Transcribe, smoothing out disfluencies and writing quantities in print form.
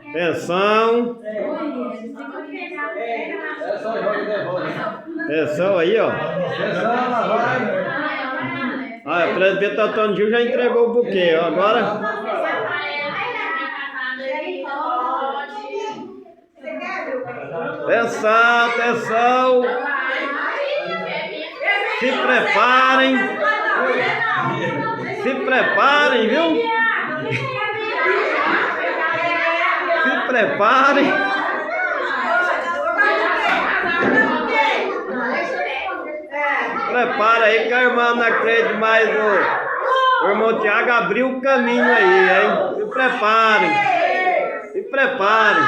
Atenção. Atenção aí, ó. Olha, o presbítero Antônio Gil já entregou o buquê, ó. Agora. Atenção, atenção. Se preparem. Se preparem, viu? Se preparem. Prepara aí que a irmã não acredita mais. O irmão Tiago abriu o caminho aí, hein? Se preparem. Se preparem.